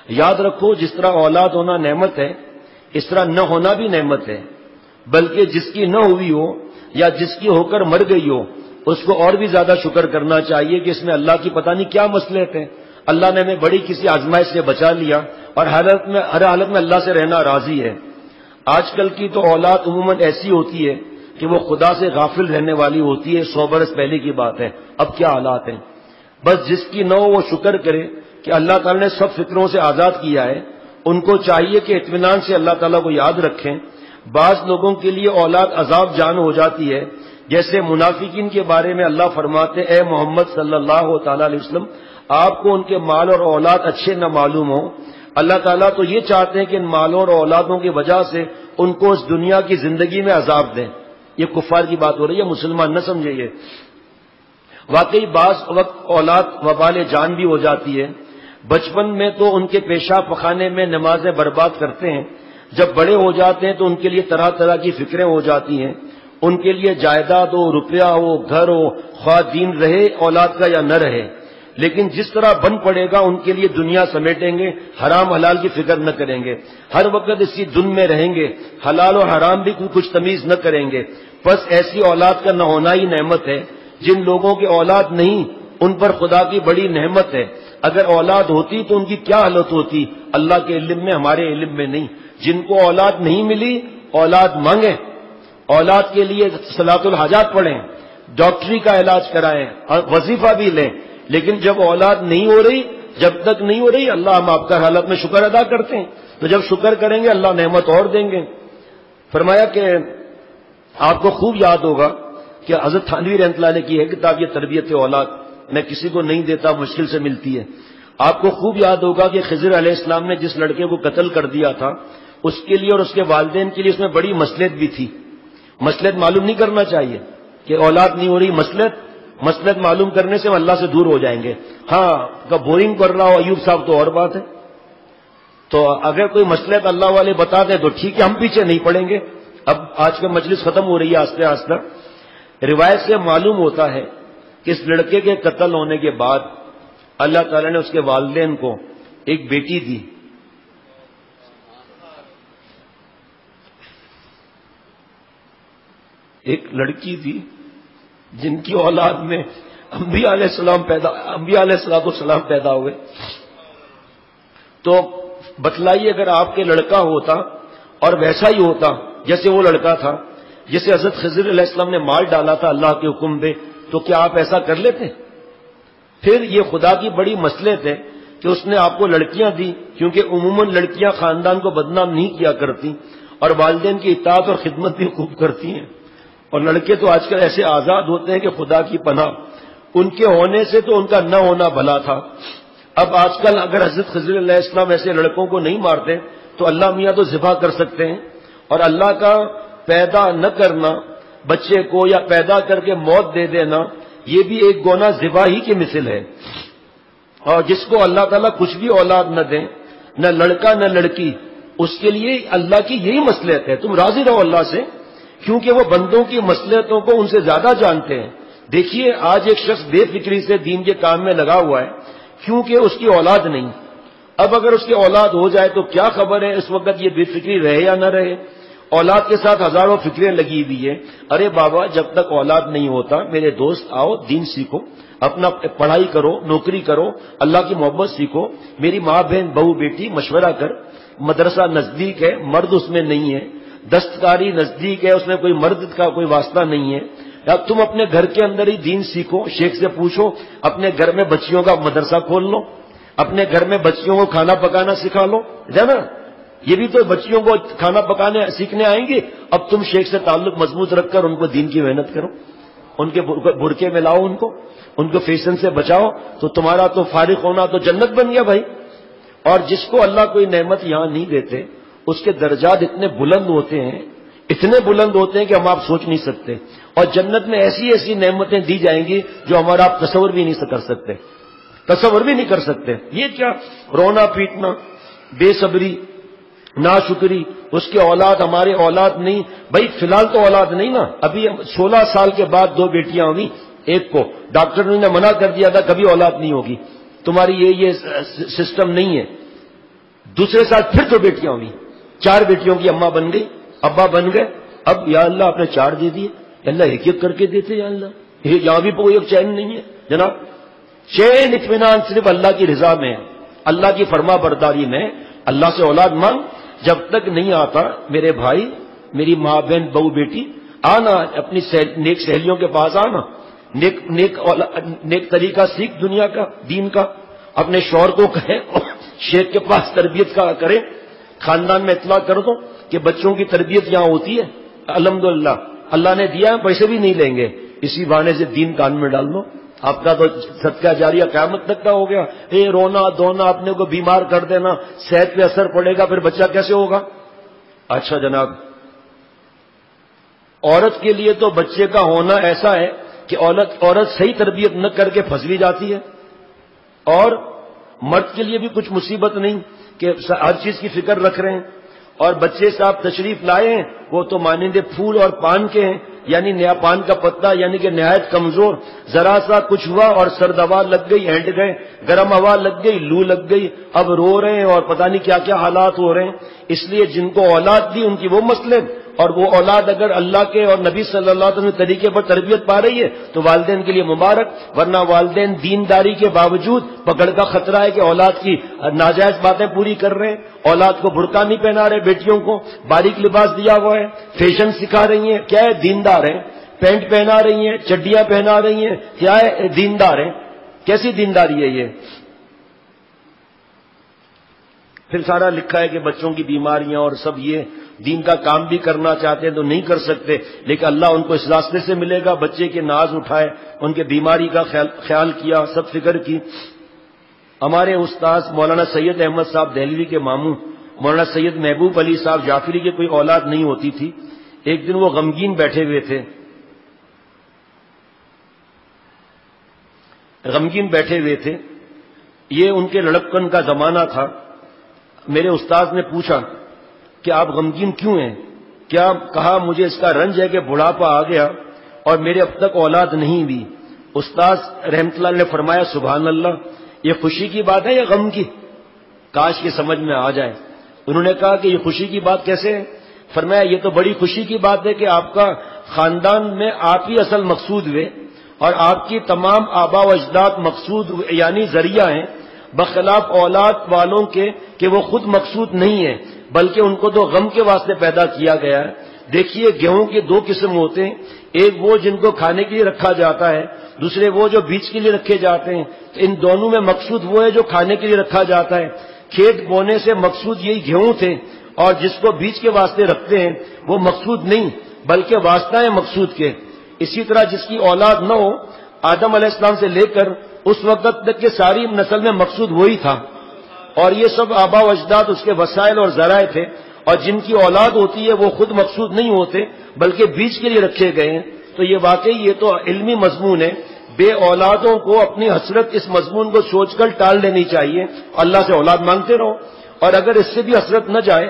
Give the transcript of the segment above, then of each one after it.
یاد رکھو جس طرح اولاد ہونا نعمت ہے اس طرح نہ ہونا بھی نعمت ہے، بلکہ جس کی نہ ہوئی ہو یا جس کی ہو کر مر گئی ہو اس کو اور بھی زیادہ شکر کرنا چاہیے کہ اس میں اللہ کی پتہ نہیں کیا مصلحت ہے، اللہ نے ہمیں بڑی کسی آزمائش سے بچا لیا اور ہر حالت میں اللہ سے رہنا راضی ہے۔ آج کل کی تو اولاد عموماً ایسی ہوتی ہے کہ وہ خدا سے غافل رہنے والی ہوتی ہے، 100 برس پہلے کی بات ہے، اب کیا حالات ہیں۔ بس جس کی نہ ہو وہ شکر کرے کہ اللہ تعالیٰ نے سب فکروں سے آزاد کیا ہے، ان کو چاہیے کہ اطمینان سے اللہ تعالیٰ کو یاد رکھیں۔ بعض لوگوں کے لیے اولاد عذاب جان ہو جاتی ہے، جیسے منافقین کے بارے میں اللہ فرماتے اے محمد صلی اللہ تعالیٰ علیہ وسلم آپ کو ان کے مال اور اولاد اچھے نہ معلوم ہو، اللہ تعالیٰ تو یہ چاہتے ہیں کہ ان مالوں اور اولادوں کی وجہ سے ان کو اس دنیا کی زندگی میں عذاب دیں۔ یہ کفار کی بات ہو رہی ہے، مسلمان نہ سمجھے۔ یہ واقعی بعض وقت اولاد وبال جان بھی ہو جاتی ہے۔ بچپن میں تو ان کے پیشاب پخانے میں نمازیں برباد کرتے ہیں، جب بڑے ہو جاتے ہیں تو ان کے لیے طرح طرح کی فکریں ہو جاتی ہیں، ان کے لیے جائیداد ہو، روپیہ ہو، گھر ہو، خواہ دین رہے اولاد کا یا نہ رہے، لیکن جس طرح بن پڑے گا ان کے لیے دنیا سمیٹیں گے، حرام حلال کی فکر نہ کریں گے، ہر وقت اسی دن میں رہیں گے، حلال و حرام بھی کچھ تمیز نہ کریں گے۔ بس ایسی اولاد کا نہ ہونا ہی نعمت ہے۔ جن لوگوں کی اولاد نہیں ان پر خدا کی بڑی نعمت ہے، اگر اولاد ہوتی تو ان کی کیا حالت ہوتی، اللہ کے علم میں، ہمارے علم میں نہیں۔ جن کو اولاد نہیں ملی اولاد مانگیں، اولاد کے لیے صلاۃ الحاجات پڑھیں، ڈاکٹری کا علاج کرائیں اور وظیفہ بھی لیں، لیکن جب اولاد نہیں ہو رہی، جب تک نہیں ہو رہی اللہ ہم آپ کا حالت میں شکر ادا کرتے ہیں، تو جب شکر کریں گے اللہ نعمت اور دیں گے۔ فرمایا کہ آپ کو خوب یاد ہوگا کہ حضرت تھانوی رحمۃ اللہ علیہ کی ہے کتاب یہ تربیت اولاد، میں کسی کو نہیں دیتا، مشکل سے ملتی ہے۔ آپ کو خوب یاد ہوگا کہ خضر علیہ السلام نے جس لڑکے کو قتل کر دیا تھا اس کے لیے اور اس کے والدین کے لیے اس میں بڑی مصلحت بھی تھی۔ مصلحت معلوم نہیں کرنا چاہیے کہ اولاد نہیں ہو رہی، مصلحت معلوم کرنے سے ہم اللہ سے دور ہو جائیں گے۔ ہاں بورنگ کر رہا ہو ایوب صاحب تو اور بات ہے، تو اگر کوئی مصلحت اللہ والے بتا دیں تو ٹھیک ہے، ہم پیچھے نہیں پڑیں گے۔ اب آج کا مجلس ختم ہو رہی ہے آہستہ آہستہ۔ روایت سے معلوم ہوتا ہے کہ اس لڑکے کے قتل ہونے کے بعد اللہ تعالیٰ نے اس کے والدین کو ایک بیٹی دی، ایک لڑکی دی جن کی اولاد میں انبیاء علیہ السلام پیدا ہوئے۔ تو بتلائیے اگر آپ کے لڑکا ہوتا اور ویسا ہی ہوتا جیسے وہ لڑکا تھا جسے حضرت خضر علیہ السلام نے مار ڈالا تھا اللہ کے حکم پہ، تو کیا آپ ایسا کر لیتے؟ پھر یہ خدا کی بڑی مصلحت ہے کہ اس نے آپ کو لڑکیاں دی، کیونکہ عموماً لڑکیاں خاندان کو بدنام نہیں کیا کرتی اور والدین کی اطاعت اور خدمت بھی خوب کرتی ہیں، اور لڑکے تو آج کل ایسے آزاد ہوتے ہیں کہ خدا کی پناہ، ان کے ہونے سے تو ان کا نہ ہونا بھلا تھا۔ اب آج کل اگر حضرت خضر علیہ السلام ایسے لڑکوں کو نہیں مارتے تو اللہ میاں تو ذبح کر سکتے ہیں، اور اللہ کا پیدا نہ کرنا بچے کو یا پیدا کر کے موت دے دینا یہ بھی ایک گونا ذبح ہی کی مثل ہے۔ اور جس کو اللہ تعالیٰ کچھ بھی اولاد نہ دیں، نہ لڑکا نہ لڑکی، اس کے لیے اللہ کی یہی مصلحت ہے، تم راضی رہو اللہ سے، کیونکہ وہ بندوں کی مصلحتوں کو ان سے زیادہ جانتے ہیں۔ دیکھیے آج ایک شخص بے فکری سے دین کے کام میں لگا ہوا ہے کیونکہ اس کی اولاد نہیں، اب اگر اس کی اولاد ہو جائے تو کیا خبر ہے اس وقت یہ بے فکری رہے یا نہ رہے۔ اولاد کے ساتھ ہزاروں فکریں لگی ہوئی ہیں، ارے بابا جب تک اولاد نہیں ہوتا میرے دوست آؤ دین سیکھو، اپنا پڑھائی کرو، نوکری کرو، اللہ کی محبت سیکھو، میری ماں بہن بہو بیٹی مشورہ کر، مدرسہ نزدیک ہے مرد اس میں نہیں ہے، دستکاری نزدیک ہے اس میں کوئی مرد کا کوئی واسطہ نہیں ہے، یا تم اپنے گھر کے اندر ہی دین سیکھو، شیخ سے پوچھو، اپنے گھر میں بچیوں کا مدرسہ کھول لو، اپنے گھر میں بچیوں کو کھانا پکانا سکھا لو، ہے نا؟ یہ بھی تو بچیوں کو کھانا پکانے سیکھنے آئیں گی، اب تم شیخ سے تعلق مضبوط رکھ کر ان کو دین کی محنت کرو، ان کے برقعے میں لاؤ، ان کو فیشن سے بچاؤ، تو تمہارا تو فارغ ہونا تو جنت بن گیا بھائی۔ اور جس کو اللہ کوئی نعمت یہاں نہیں دیتے اس کے درجات اتنے بلند ہوتے ہیں، اتنے بلند ہوتے ہیں کہ ہم آپ سوچ نہیں سکتے، اور جنت میں ایسی ایسی نعمتیں دی جائیں گی جو ہمارا آپ تصور بھی نہیں کر سکتے، تصور بھی نہیں کر سکتے۔ یہ کیا رونا پیٹنا، بے صبری، ناشکری، اس کی اولاد ہمارے اولاد نہیں، بھائی فی الحال تو اولاد نہیں نا، ابھی 16 سال کے بعد 2 بیٹیاں ہوئی، ایک کو ڈاکٹر نے منع کر دیا تھا کبھی اولاد نہیں ہوگی، تمہاری یہ سسٹم نہیں ہے، دوسرے سال پھر تو بیٹیاں ہوئی، 4 بیٹیوں کی اماں بن گئی، ابا بن گئے. اب یا اللہ آپ نے 4 دے دیے، اللہ ایک ایک کر کے دیتے. یا اللہ یہاں بھی کوئی ایک چین نہیں ہے جناب. چین اطمینان صرف اللہ کی رضا میں ہے، اللہ کی فرما برداری میں. اللہ سے اولاد مانگ، جب تک نہیں آتا میرے بھائی، میری ماں بہن بہو بیٹی، آنا اپنی نیک سہیلیوں کے پاس، آنا نیک طریقہ سیکھ دنیا کا، دین کا. اپنے شوہر کو کہیں شیخ کے پاس تربیت کا کریں. خاندان میں اطلاع کر دو کہ بچوں کی تربیت یہاں ہوتی ہے. الحمدللہ اللہ نے دیا ہے، پیسے بھی نہیں لیں گے. اسی بہانے سے دین کان میں ڈال دو، آپ کا تو صدقہ جاریہ قیامت تک کا ہو گیا. رونا دھونا، اپنے کو بیمار کر دینا، صحت پہ اثر پڑے گا، پھر بچہ کیسے ہوگا؟ اچھا جناب، عورت کے لیے تو بچے کا ہونا ایسا ہے کہ عورت صحیح تربیت نہ کر کے پھنس بھی جاتی ہے. اور مرد کے لیے بھی کچھ مصیبت نہیں کہ ہر چیز کی فکر رکھ رہے ہیں. اور بچے صاحب تشریف لائے ہیں، وہ تو مانندے پھول اور پان کے ہیں، یعنی نیا پان کا پتا، یعنی کہ نہایت کمزور. ذرا سا کچھ ہوا اور سرد ہوا لگ گئی، ہینٹ گئے، گرم ہوا لگ گئی، لو لگ گئی، اب رو رہے ہیں اور پتہ نہیں کیا کیا حالات ہو رہے ہیں. اس لیے جن کو اولاد دی ان کی وہ مسئلے، اور وہ اولاد اگر اللہ کے اور نبی صلی اللہ علیہ وسلم کے طریقے پر تربیت پا رہی ہے تو والدین کے لیے مبارک. ورنہ والدین دینداری کے باوجود پکڑ کا خطرہ ہے کہ اولاد کی ناجائز باتیں پوری کر رہے ہیں، اولاد کو برقع نہیں پہنا رہے، بیٹیوں کو باریک لباس دیا ہوا ہے، فیشن سکھا رہی ہیں. کیا ہے؟ دیندار ہیں. پینٹ پہنا رہی ہیں، چڈیاں پہنا رہی ہیں، کیا ہے؟ دیندار ہیں. کیسی دینداری ہے یہ؟ پھر سارا لکھا ہے کہ بچوں کی بیماریاں اور سب، یہ دین کا کام بھی کرنا چاہتے ہیں تو نہیں کر سکتے، لیکن اللہ ان کو اس راستے سے ملے گا. بچے کے ناز اٹھائے، ان کے بیماری کا خیال کیا، سب فکر کی. ہمارے استاد مولانا سید احمد صاحب دہلوی کے ماموں مولانا سید محبوب علی صاحب جعفری کے کوئی اولاد نہیں ہوتی تھی. ایک دن وہ غمگین بیٹھے ہوئے تھے، یہ ان کے لڑکپن کا زمانہ تھا. میرے استاد نے پوچھا کہ آپ غمگین کیوں ہیں؟ کیا؟ کہا مجھے اس کا رنج ہے کہ بڑھاپا آ گیا اور میرے اب تک اولاد نہیں ہوئی. استاد رحمت اللہ نے فرمایا سبحان اللہ، یہ خوشی کی بات ہے یا غم کی؟ کاش یہ سمجھ میں آ جائے. انہوں نے کہا کہ یہ خوشی کی بات کیسے ہے؟ فرمایا یہ تو بڑی خوشی کی بات ہے کہ آپ کا خاندان میں آپ ہی اصل مقصود ہوئے اور آپ کی تمام آبا و اجداد مقصود یعنی ذریعہ ہیں، بخلاف اولاد والوں کے کہ وہ خود مقصود نہیں ہے بلکہ ان کو تو غم کے واسطے پیدا کیا گیا ہے. دیکھیے گیہوں کے 2 قسم ہوتے ہیں، ایک وہ جن کو کھانے کے لیے رکھا جاتا ہے، دوسرے وہ جو بیج کے لیے رکھے جاتے ہیں. تو ان دونوں میں مقصود وہ ہے جو کھانے کے لیے رکھا جاتا ہے. کھیت بونے سے مقصود یہی گیہوں تھے، اور جس کو بیج کے واسطے رکھتے ہیں وہ مقصود نہیں بلکہ واسطہ ہے مقصود کے. اسی طرح جس کی اولاد نہ ہو، آدم علیہ السلام سے لے کر اس وقت تک کہ ساری نسل میں مقصود وہی تھا، اور یہ سب آبا و اجداد اس کے وسائل اور ذرائع تھے. اور جن کی اولاد ہوتی ہے وہ خود مقصود نہیں ہوتے بلکہ بیج کے لیے رکھے گئے ہیں. تو یہ واقعی یہ تو علمی مضمون ہے. بے اولادوں کو اپنی حسرت اس مضمون کو سوچ کر ٹال دینی چاہیے، اللہ سے اولاد مانگتے رہو. اور اگر اس سے بھی حسرت نہ جائے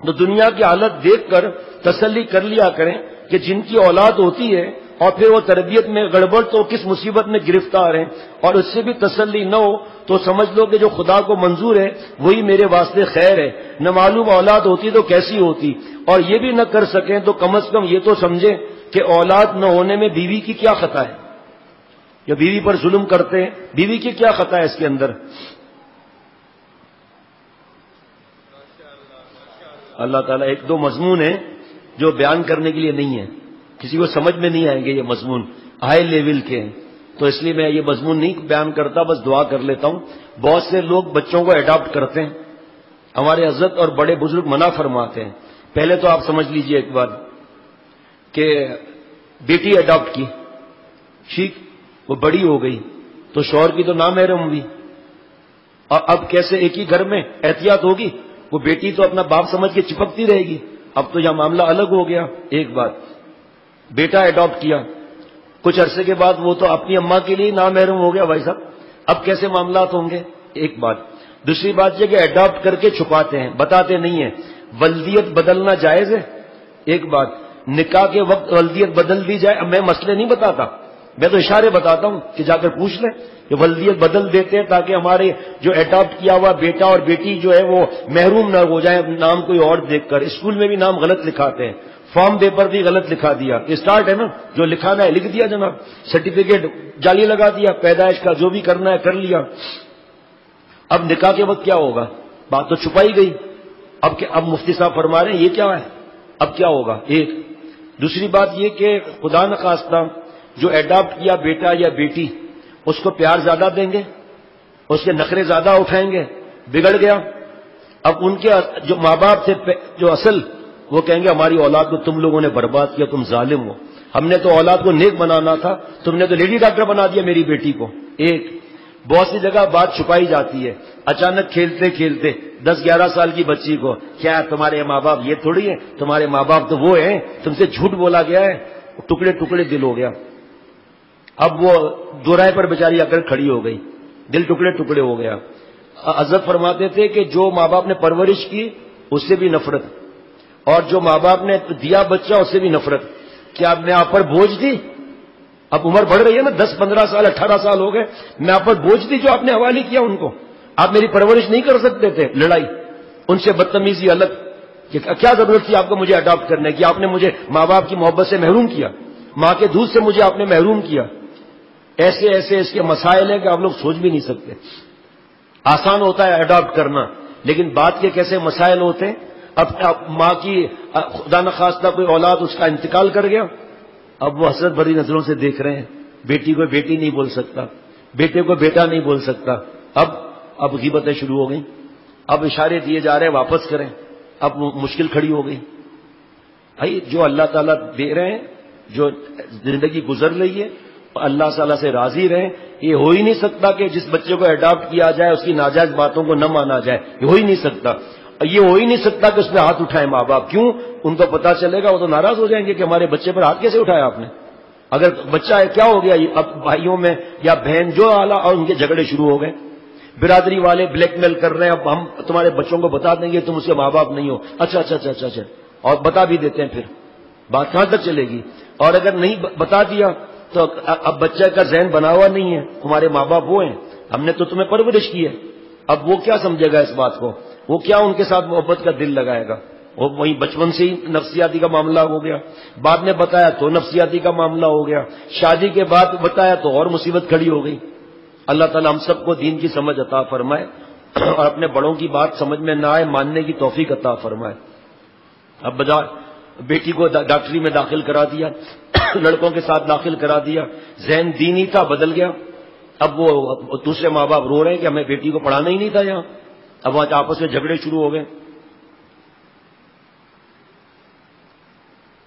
تو دنیا کی حالت دیکھ کر تسلی کر لیا کریں کہ جن کی اولاد ہوتی ہے اور پھر وہ تربیت میں گڑبڑ تو کس مصیبت میں گرفتار ہیں، اور اس سے بھی تسلی نہ ہو تو سمجھ لو کہ جو خدا کو منظور ہے وہی میرے واسطے خیر ہے. نہ معلوم اولاد ہوتی تو کیسی ہوتی، اور یہ بھی نہ کر سکیں تو کم از کم یہ تو سمجھیں کہ اولاد نہ ہونے میں بیوی کی کیا خطا ہے، یا بیوی پر ظلم کرتے ہیں، بیوی کی کیا خطا ہے اس کے اندر. اللہ تعالیٰ 1-2 مضمون ہیں جو بیان کرنے کے لیے نہیں ہے، کسی کو سمجھ میں نہیں آئیں گے، یہ مضمون ہائی لیول کے ہیں، تو اس لیے میں یہ مضمون نہیں بیان کرتا، بس دعا کر لیتا ہوں. بہت سے لوگ بچوں کو اڈاپٹ کرتے ہیں، ہمارے حضرت اور بڑے بزرگ منع فرماتے ہیں. پہلے تو آپ سمجھ لیجئے ایک بات کہ بیٹی اڈاپٹ کی، ٹھیک، وہ بڑی ہو گئی تو شوہر کی تو نامحرم ہوئی، اور اب کیسے ایک ہی گھر میں احتیاط ہوگی؟ وہ بیٹی تو اپنا باپ سمجھ کے چپکتی رہے گی. اب تو یہ معاملہ الگ ہو گیا. ایک بات، بیٹا اڈاپٹ کیا، کچھ عرصے کے بعد وہ تو اپنی اماں کے لیے نامحرم ہو گیا بھائی صاحب، اب کیسے معاملات ہوں گے؟ ایک بات. دوسری بات یہ کہ اڈاپٹ کر کے چھپاتے ہیں، بتاتے نہیں ہیں. ولدیت بدلنا جائز ہے. ایک بات، نکاح کے وقت ولدیت بدل دی جائے. اب میں مسئلے نہیں بتاتا، میں تو اشارے بتاتا ہوں کہ جا کر پوچھ لیں یہ ولدیت بدل دیتے ہیں تاکہ ہمارے جو اڈاپٹ کیا ہوا بیٹا اور بیٹی جو ہے وہ محروم نہ ہو جائیں نام کوئی اور دیکھ کر. اسکول میں بھی نام غلط لکھاتے ہیں, فارم پیپر بھی غلط لکھا دیا. اسٹارٹ ہے نا, جو لکھانا ہے لکھ دیا جناب, سرٹیفکیٹ جعلی لگا دیا, پیدائش کا جو بھی کرنا ہے کر لیا. اب نکاح کے وقت کیا ہوگا؟ بات تو چھپائی گئی. اب مفتی صاحب فرما رہے ہیں یہ کیا ہے, اب کیا ہوگا؟ ایک دوسری بات یہ کہ خدا نخواستہ جو اڈاپٹ کیا بیٹا یا بیٹی اس کو پیار زیادہ دیں گے, اس کے نخرے زیادہ اٹھائیں گے, بگڑ گیا. اب ان کے جو ماں باپ تھے جو اصل, وہ کہیں گے ہماری اولاد کو تم لوگوں نے برباد کیا, تم ظالم ہو, ہم نے تو اولاد کو نیک بنانا تھا, تم نے تو لیڈی ڈاکٹر بنا دیا میری بیٹی کو. ایک بہت سی جگہ بات چھپائی جاتی ہے, اچانک کھیلتے کھیلتے 10-11 سال کی بچی کو, کیا تمہارے ماں باپ یہ تھوڑی ہے, تمہارے ماں باپ تو وہ ہیں, تم سے جھوٹ بولا گیا ہے, ٹکڑے ٹکڑے دل ہو گیا. اب وہ دوراہے پر بیچاری آ کر کھڑی ہو گئی, دل ٹکڑے ٹکڑے ہو گیا. حضرت فرماتے تھے کہ جو ماں باپ نے پرورش کی اس سے بھی نفرت, اور جو ماں باپ نے دیا بچہ اس سے بھی نفرت. کیا میں آپ پر بوجھ دی؟ اب عمر بڑھ رہی ہے نا, 10-15 سال 18 سال ہو گئے, میں آپ پر بوجھ دی جو آپ نے حوالے کیا ان کو؟ آپ میری پرورش نہیں کر سکتے تھے؟ لڑائی, ان سے بدتمیزی الگ. کیا ضرورت تھی آپ کو مجھے اڈاپٹ کرنے کی؟ آپ نے مجھے ماں باپ کی محبت سے محروم کیا, ماں کے دودھ سے مجھے آپ نے محروم کیا. ایسے ایسے اس کے مسائل ہیں کہ آپ لوگ سوچ بھی نہیں سکتے. آسان ہوتا ہے اڈاپٹ کرنا, لیکن بات کے کیسے مسائل ہوتے ہیں. اب ماں کی خدا نخواستہ کوئی اولاد اس کا انتقال کر گیا, اب وہ حسرت بھری نظروں سے دیکھ رہے ہیں, بیٹی کو بیٹی نہیں بول سکتا, بیٹے کو بیٹا نہیں بول سکتا. اب غیبتیں شروع ہو گئیں, اب اشارے دیے جا رہے ہیں واپس کریں, اب مشکل کھڑی ہو گئی. بھائی جو اللہ تعالیٰ دے رہے ہیں, جو زندگی گزر رہی ہے, اللہ تعالیٰ سے راضی رہیں. یہ ہو ہی نہیں سکتا کہ جس بچے کو اڈاپٹ کیا جائے اس کی ناجائز باتوں کو نہ مانا جائے, یہ ہو ہی نہیں سکتا. یہ ہو ہی نہیں سکتا کہ اس پہ ہاتھ اٹھائے ماں باپ. کیوں؟ ان کو پتا چلے گا, وہ تو ناراض ہو جائیں گے کہ ہمارے بچے پر ہاتھ کیسے اٹھایا آپ نے. اگر بچہ ہے کیا ہو گیا, اب بھائیوں میں یا بہن جو اعلیٰ, اور ان کے جھگڑے شروع ہو گئے. برادری والے بلیک میل کر رہے ہیں, اب ہم تمہارے بچوں کو بتا دیں گے تم اس کے ماں باپ نہیں ہو. اچھا, اور بتا بھی دیتے ہیں. پھر بات کہاں تک چلے گی؟ اور اگر نہیں بتا دیا تو اب بچہ کا ذہن بنا ہوا نہیں ہے, تمہارے ماں باپ وہ ہیں, ہم نے تو تمہیں پرورش کی ہے. اب وہ کیا سمجھے گا اس بات کو, وہ کیا ان کے ساتھ محبت کا دل لگائے گا؟ وہ وہیں بچپن سے ہی نفسیاتی کا معاملہ ہو گیا, بعد میں بتایا تو نفسیاتی کا معاملہ ہو گیا, شادی کے بعد بتایا تو اور مصیبت کھڑی ہو گئی. اللہ تعالیٰ ہم سب کو دین کی سمجھ عطا فرمائے, اور اپنے بڑوں کی بات سمجھ میں نہ آئے ماننے کی توفیق عطا فرمائے. اب بجائے بیٹی کو ڈاکٹری میں داخل کرا دیا, لڑکوں کے ساتھ داخل کرا دیا, ذہن دینی تھا بدل گیا. اب وہ دوسرے ماں باپ رو رہے ہیں کہ ہمیں بیٹی کو پڑھانا ہی نہیں تھا یہاں. اب وہاں آپس میں جھگڑے شروع ہو گئے.